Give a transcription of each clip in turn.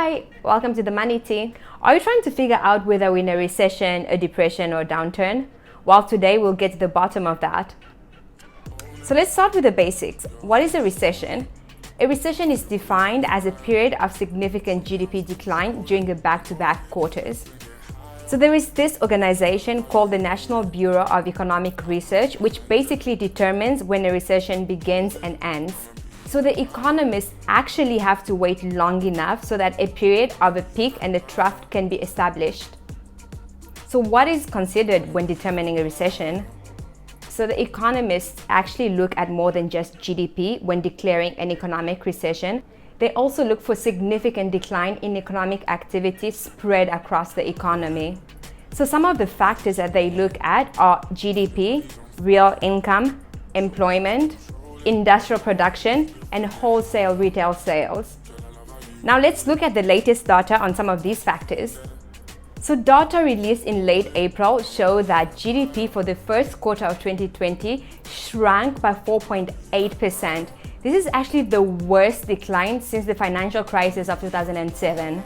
Hi, welcome to the Money Tea. Are you trying to figure out whether we're in a recession, a depression, or a downturn? Well, today we'll get to the bottom of that. So let's start with the basics. What is a recession? A recession is defined as a period of significant GDP decline during a back-to-back quarters. So there is this organization called the National Bureau of Economic Research, which basically determines when a recession begins and ends. So the economists actually have to wait long enough so that a period of a peak and a trough can be established. So what is considered when determining a recession? So the economists actually look at more than just GDP when declaring an economic recession. They also look for significant decline in economic activity spread across the economy. So some of the factors that they look at are GDP, real income, employment, industrial production, and wholesale retail sales. Now let's look at the latest data on some of these factors. So data released in late April show that GDP for the first quarter of 2020 shrank by 4.8%. This is actually the worst decline since the financial crisis of 2007.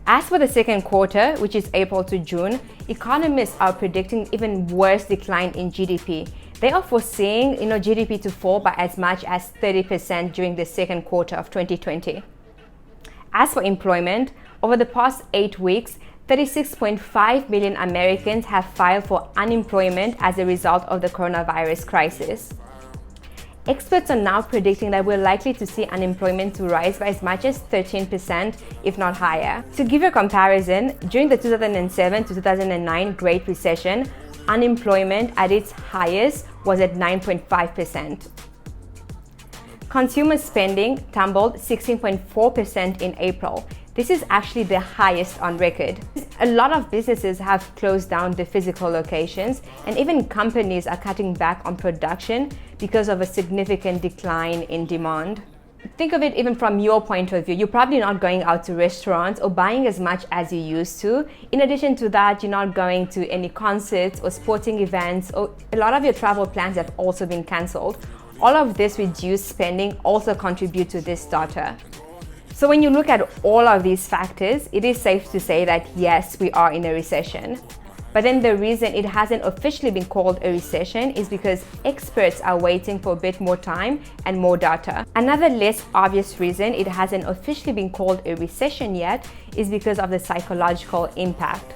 As for the second quarter, which is April to June, economists are predicting even worse decline in GDP. They are foreseeing GDP to fall by as much as 30% during the second quarter of 2020. As for employment, over the past 8 weeks, 36.5 million Americans have filed for unemployment as a result of the coronavirus crisis. Experts are now predicting that we're likely to see unemployment to rise by as much as 13%, if not higher. To give you a comparison, during the 2007 to 2009 Great Recession, unemployment at its highest was at 9.5%. Consumer spending tumbled 16.4% in April. This is actually the highest on record. A lot of businesses have closed down their physical locations, and even companies are cutting back on production because of a significant decline in demand. Think of it even from your point of view. You're probably not going out to restaurants or buying as much as you used to. In addition to that, you're not going to any concerts or sporting events, or a lot of your travel plans have also been cancelled. All of this reduced spending also contribute to this data. So when you look at all of these factors, it is safe to say that yes, we are in a recession. But then the reason it hasn't officially been called a recession is because experts are waiting for a bit more time and more data. Another less obvious reason it hasn't officially been called a recession yet is because of the psychological impact.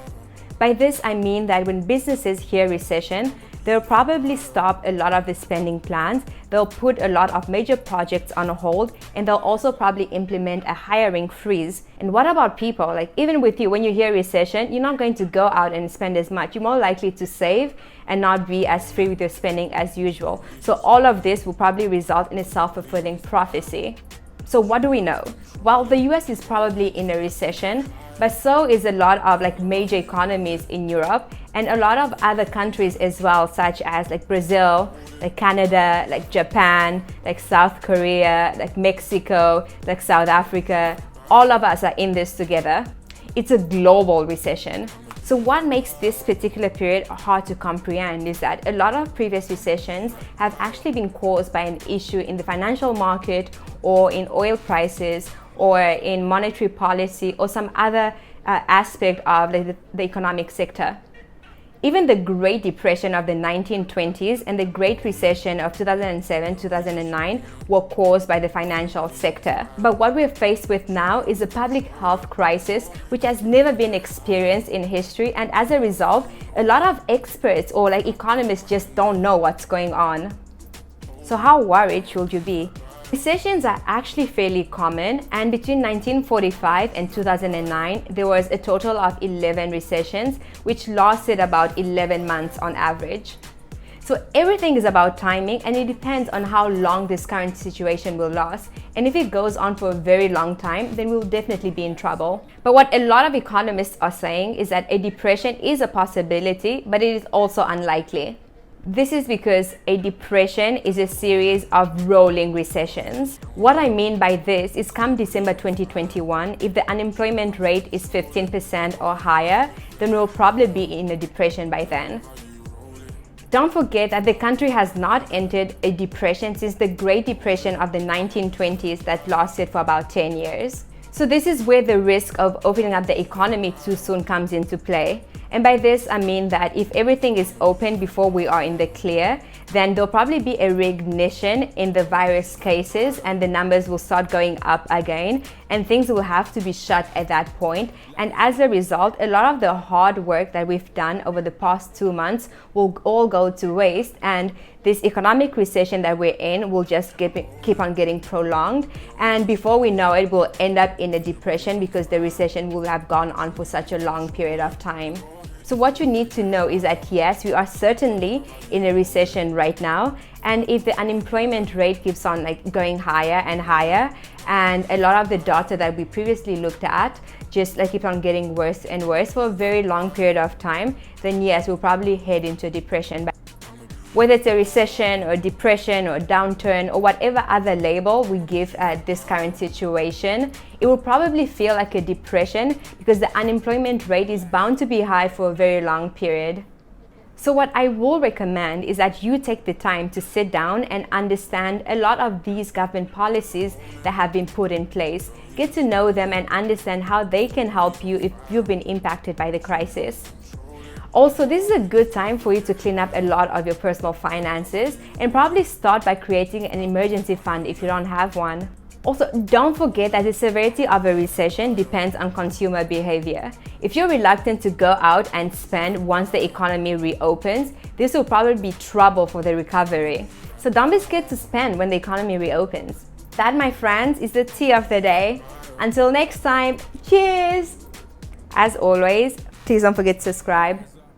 By this, I mean that when businesses hear recession, they'll probably stop a lot of the spending plans, they'll put a lot of major projects on hold, and they'll also probably implement a hiring freeze. And what about people? Like, even with you, when you hear recession, you're not going to go out and spend as much. You're more likely to save and not be as free with your spending as usual. So all of this will probably result in a self-fulfilling prophecy. So what do we know? Well, the US is probably in a recession, but so is a lot of major economies in Europe and a lot of other countries as well, such as Brazil, Canada, Japan, South Korea, Mexico, South Africa. All of us are in this together. It's a global recession. So what makes this particular period hard to comprehend is that a lot of previous recessions have actually been caused by an issue in the financial market or in oil prices or in monetary policy or some other aspect of the economic sector. Even the Great Depression of the 1920s and the Great Recession of 2007-2009 were caused by the financial sector. But what we're faced with now is a public health crisis which has never been experienced in history, and as a result, a lot of experts or economists just don't know what's going on. So how worried should you be? Recessions are actually fairly common, and between 1945 and 2009, there was a total of 11 recessions, which lasted about 11 months on average. So everything is about timing, and it depends on how long this current situation will last. And if it goes on for a very long time, then we'll definitely be in trouble. But what a lot of economists are saying is that a depression is a possibility, but it is also unlikely. This is because a depression is a series of rolling recessions. What I mean by this is come December 2021, if the unemployment rate is 15% or higher, then we'll probably be in a depression by then. Don't forget that the country has not entered a depression since the Great Depression of the 1920s that lasted for about 10 years. So this is where the risk of opening up the economy too soon comes into play. And by this, I mean that if everything is open before we are in the clear, then there'll probably be a reignition in the virus cases and the numbers will start going up again and things will have to be shut at that point. And as a result, a lot of the hard work that we've done over the past 2 months will all go to waste, and this economic recession that we're in will just keep on getting prolonged. And before we know it, we'll end up in a depression because the recession will have gone on for such a long period of time. So what you need to know is that yes, we are certainly in a recession right now, and if the unemployment rate keeps on going higher and higher, and a lot of the data that we previously looked at just keep on getting worse and worse for a very long period of time, then yes, we'll probably head into a depression. Whether it's a recession or depression or downturn or whatever other label we give this current situation, it will probably feel like a depression because the unemployment rate is bound to be high for a very long period. So what I will recommend is that you take the time to sit down and understand a lot of these government policies that have been put in place. Get to know them and understand how they can help you if you've been impacted by the crisis. Also, this is a good time for you to clean up a lot of your personal finances and probably start by creating an emergency fund if you don't have one. Also, don't forget that the severity of a recession depends on consumer behavior. If you're reluctant to go out and spend once the economy reopens, this will probably be trouble for the recovery. So don't be scared to spend when the economy reopens. That, my friends, is the tea of the day. Until next time, cheers! As always, please don't forget to subscribe.